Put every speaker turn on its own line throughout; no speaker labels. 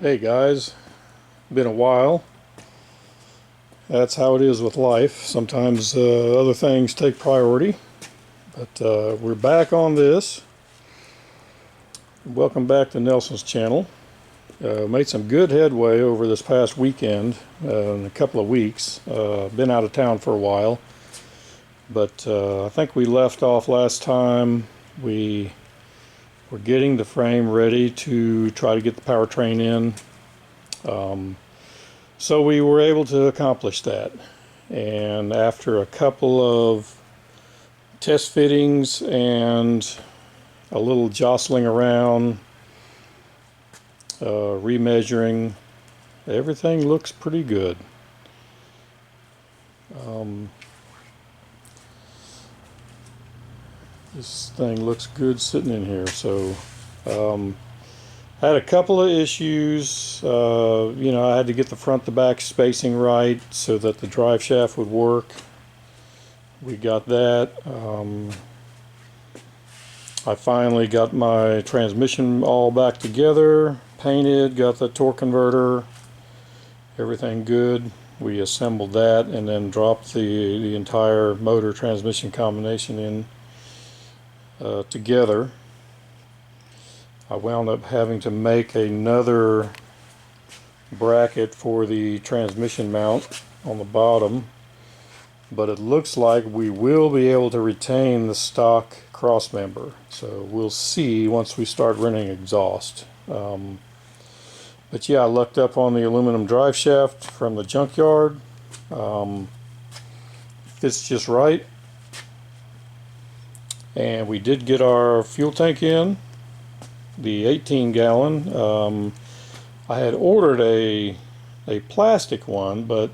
Hey guys, been a while. That's how it is with life. Sometimes other things take priority, but we're back on this. Welcome back to Nelson's channel. Made some good headway over this past weekend, in a couple of weeks. Been out of town for a while, but I think we left off last time. We were getting the frame ready to try to get the powertrain in. So we were able to accomplish that, and after a couple of test fittings and a little jostling around, remeasuring, everything looks pretty good. This thing looks good sitting in here. So had a couple of issues. I had to get the front to back spacing right so that the drive shaft would work. We got that. I finally got my transmission all back together, painted, got the torque converter, everything good. We assembled that and then dropped the entire motor transmission combination in together. I wound up having to make another bracket for the transmission mount on the bottom, but it looks like we will be able to retain the stock cross member. So we'll see once we start running exhaust. But yeah, I lucked up on the aluminum drive shaft from the junkyard. Fits just right. And we did get our fuel tank in, the 18-gallon. I had ordered a plastic one, but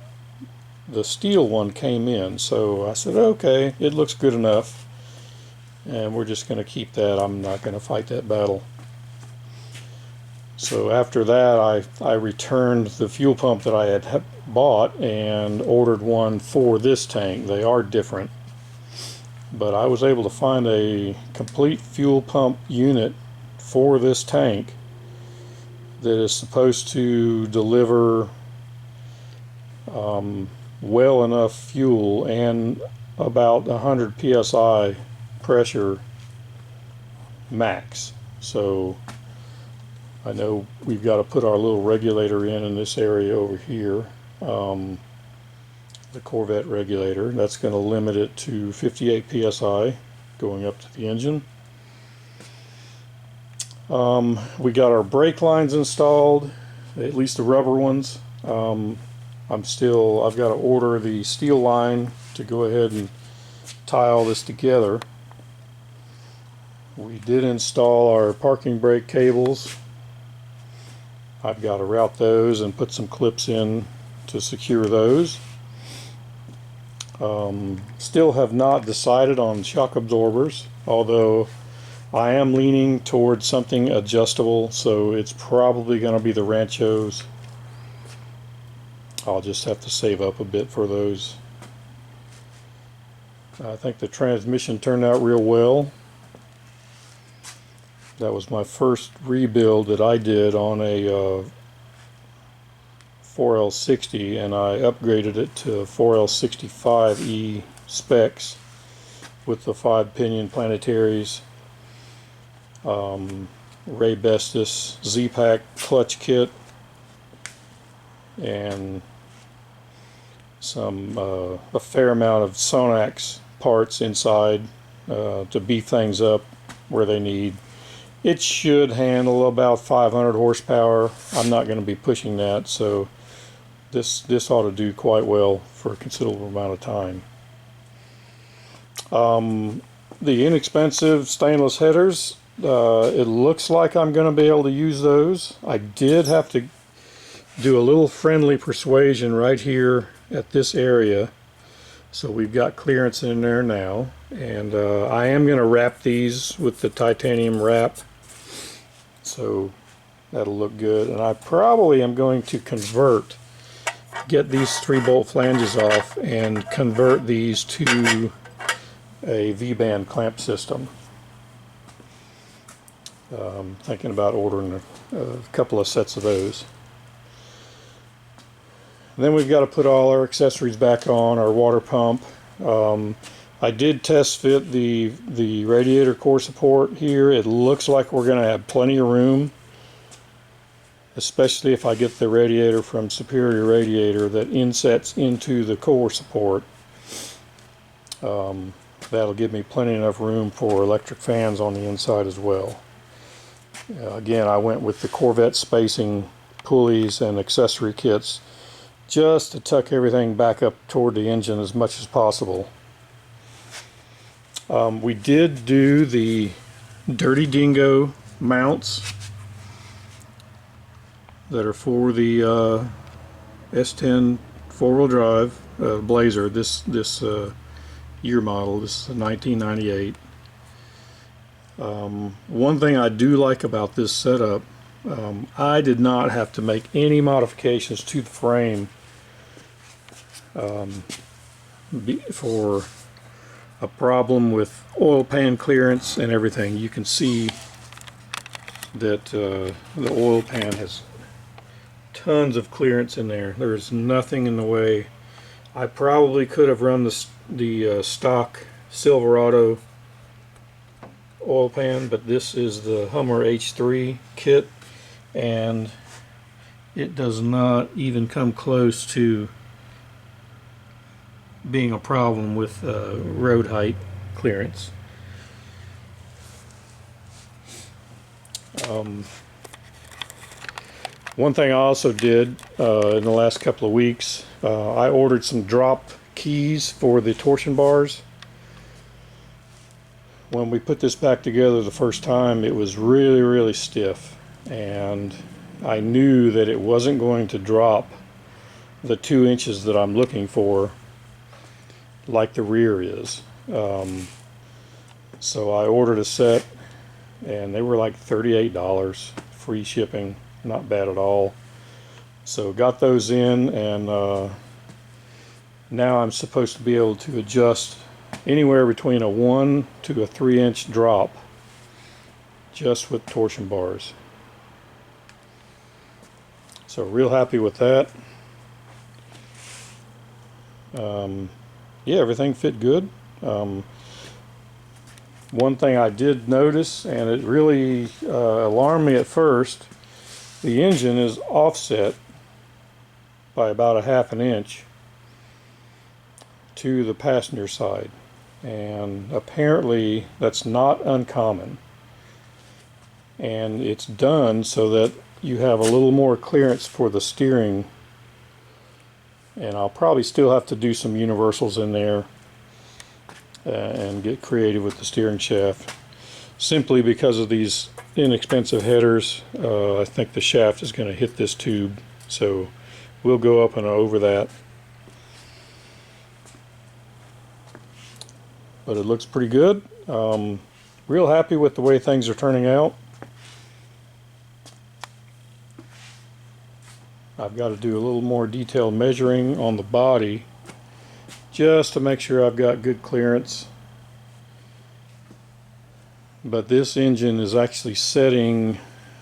the steel one came in, so I said, okay, it looks good enough, and we're just going to keep that. I'm not going to fight that battle. So after that, I returned the fuel pump that I had bought and ordered one for this tank. They are different, but I was able to find a complete fuel pump unit for this tank that is supposed to deliver well enough fuel and about 100 psi pressure max. So I know we've got to put our little regulator in this area over here, the Corvette regulator. That's going to limit it to 58 psi going up to the engine. We got our brake lines installed, at least the rubber ones. I've got to order the steel line to go ahead and tie all this together. We did install our parking brake cables. I've got to route those and put some clips in to secure those. Still have not decided on shock absorbers, although I am leaning towards something adjustable, so it's probably going to be the Ranchos. I'll just have to save up a bit for those. I think the transmission turned out real well. That was my first rebuild that I did on a 4L60, and I upgraded it to 4L65E specs with the 5-pinion planetaries, Ray Bestis Z-Pack clutch kit, and a fair amount of Sonax parts inside to beef things up where they need. It should handle about 500 horsepower. I'm not going to be pushing that, so this ought to do quite well for a considerable amount of time. The inexpensive stainless headers, it looks like I'm going to be able to use those. I did have to do a little friendly persuasion right here at this area, so we've got clearance in there now, and I am going to wrap these with the titanium wrap, so that'll look good. And I probably am going to get these 3-bolt flanges off and convert these to a V-band clamp system. Thinking about ordering a couple of sets of those. And then we've got to put all our accessories back on, our water pump. I did test fit the radiator core support here. It looks like we're going to have plenty of room, especially if I get the radiator from Superior Radiator that insets into the core support. That'll give me plenty enough room for electric fans on the inside as well. Again, I went with the Corvette spacing pulleys and accessory kits just to tuck everything back up toward the engine as much as possible. We did do the Dirty Dingo mounts that are for the S10 four-wheel drive Blazer. This year model. This is a 1998. One thing I do like about this setup, I did not have to make any modifications to the frame for a problem with oil pan clearance and everything. You can see that the oil pan has tons of clearance in there. There's nothing in the way. I probably could have run the stock Silverado oil pan, but this is the Hummer H3 kit, and it does not even come close to being a problem with road height clearance. One thing I also did in the last couple of weeks, I ordered some drop keys for the torsion bars. When we put this back together the first time, it was really stiff, and I knew that it wasn't going to drop the 2 inches that I'm looking for like the rear is. So I ordered a set, and they were like $38, free shipping, not bad at all. So got those in, and now I'm supposed to be able to adjust anywhere between a 1 to a 3 inch drop just with torsion bars. So real happy with that. Yeah, everything fit good. One thing I did notice, and it really alarmed me at first, the engine is offset by about a ½ an inch to the passenger side, and apparently that's not uncommon, and it's done so that you have a little more clearance for the steering. And I'll probably still have to do some universals in there and get creative with the steering shaft, simply because of these inexpensive headers. I think the shaft is going to hit this tube, so we'll go up and over that. But it looks pretty good. Real happy with the way things are turning out. I've got to do a little more detailed measuring on the body just to make sure I've got good clearance. But this engine is actually setting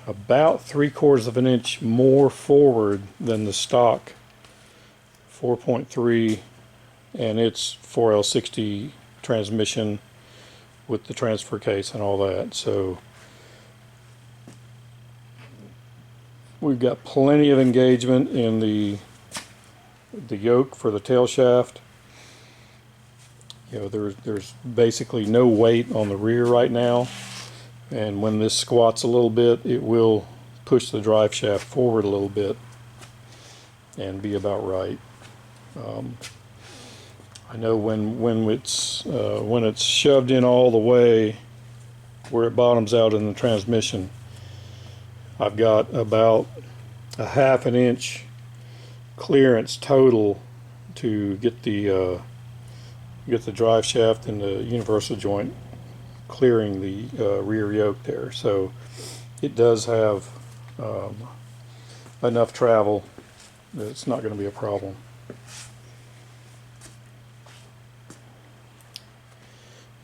about 3/4 of an inch more forward than the stock 4.3, and it's 4L60 transmission with the transfer case and all that. So we've got plenty of engagement in the yoke for the tail shaft. You know, there's basically no weight on the rear right now, and when this squats a little bit, it will push the drive shaft forward a little bit and be about right. I know when it's shoved in all the way where it bottoms out in the transmission, I've got about a ½ an inch clearance total to get the drive shaft and the universal joint clearing the rear yoke there. So it does have enough travel that it's not going to be a problem.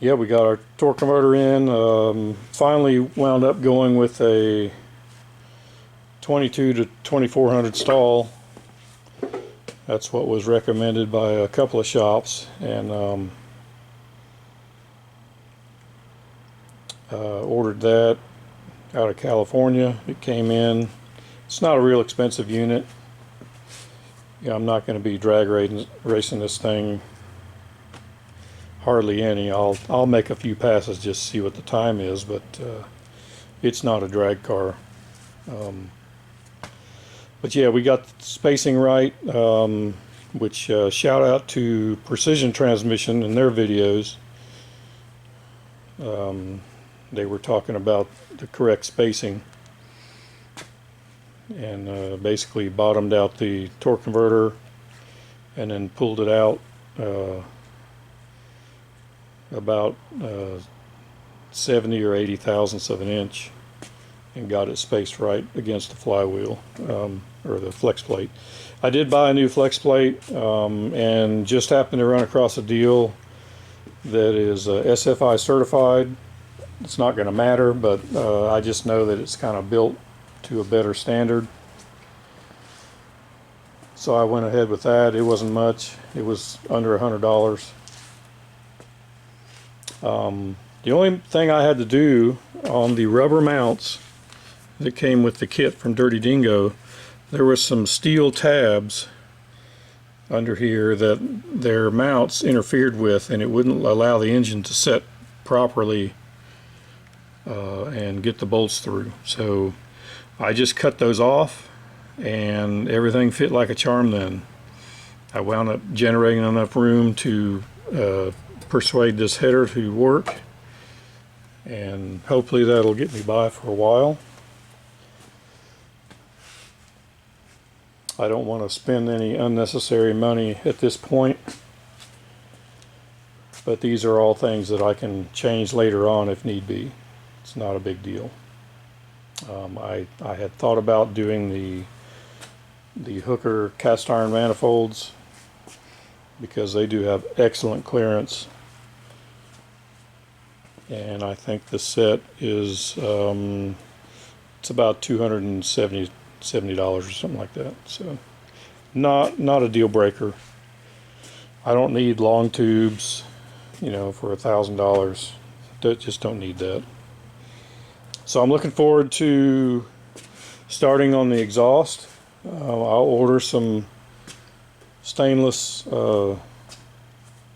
Yeah, we got our torque converter in. Finally wound up going with a 22 to 2400 stall. That's what was recommended by a couple of shops, and ordered that out of California. It came in. It's not a real expensive unit. Yeah, I'm not going to be drag racing this thing hardly any. I'll make a few passes just to see what the time is, but it's not a drag car. But yeah, we got the spacing right, which shout out to Precision Transmission in their videos. They were talking about the correct spacing, and basically bottomed out the torque converter and then pulled it out about 70 or 80 thousandths of an inch and got it spaced right against the flywheel, or the flex plate. I did buy a new flex plate, and just happened to run across a deal that is SFI certified. It's not going to matter, but I just know that it's kind of built to a better standard. So I went ahead with that. It wasn't much. It was under $100. The only thing I had to do on the rubber mounts that came with the kit from Dirty Dingo, there were some steel tabs under here that their mounts interfered with, and it wouldn't allow the engine to set properly and get the bolts through. So I just cut those off, and everything fit like a charm then. I wound up generating enough room to persuade this header to work, and hopefully that'll get me by for a while. I don't want to spend any unnecessary money at this point, but these are all things that I can change later on if need be. It's not a big deal. I had thought about doing the Hooker cast iron manifolds because they do have excellent clearance, and I think the set is it's about $270 or something like that. So not a deal breaker. I don't need long tubes, you know, for $1,000. Just don't need that. So I'm looking forward to starting on the exhaust. I'll order some stainless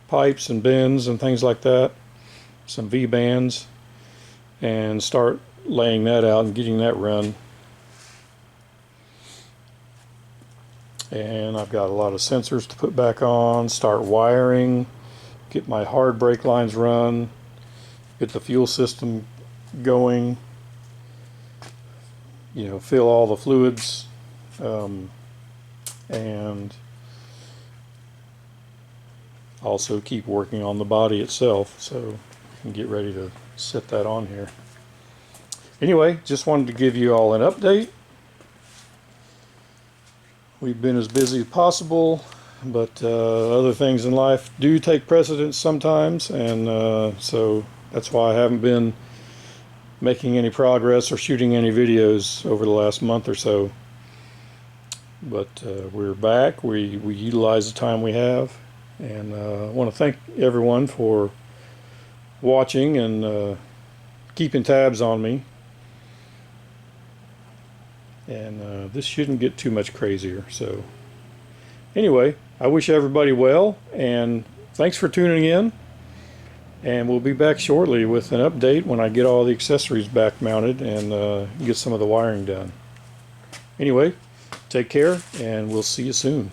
pipes and bends and things like that, some V-bands, and start laying that out and getting that run. And I've got a lot of sensors to put back on, start wiring, get my hard brake lines run, get the fuel system going, you know, fill all the fluids, and also keep working on the body itself, so I can get ready to set that on here. Anyway, just wanted to give you all an update. We've been as busy as possible, but other things in life do take precedence sometimes, and so that's why I haven't been making any progress or shooting any videos over the last month or so. But we're back. We utilize the time we have, and I want to thank everyone for watching and keeping tabs on me. And this shouldn't get too much crazier. So anyway, I wish everybody well, and thanks for tuning in. And we'll be back shortly with an update when I get all the accessories back mounted and get some of the wiring done. Anyway, take care, and we'll see you soon.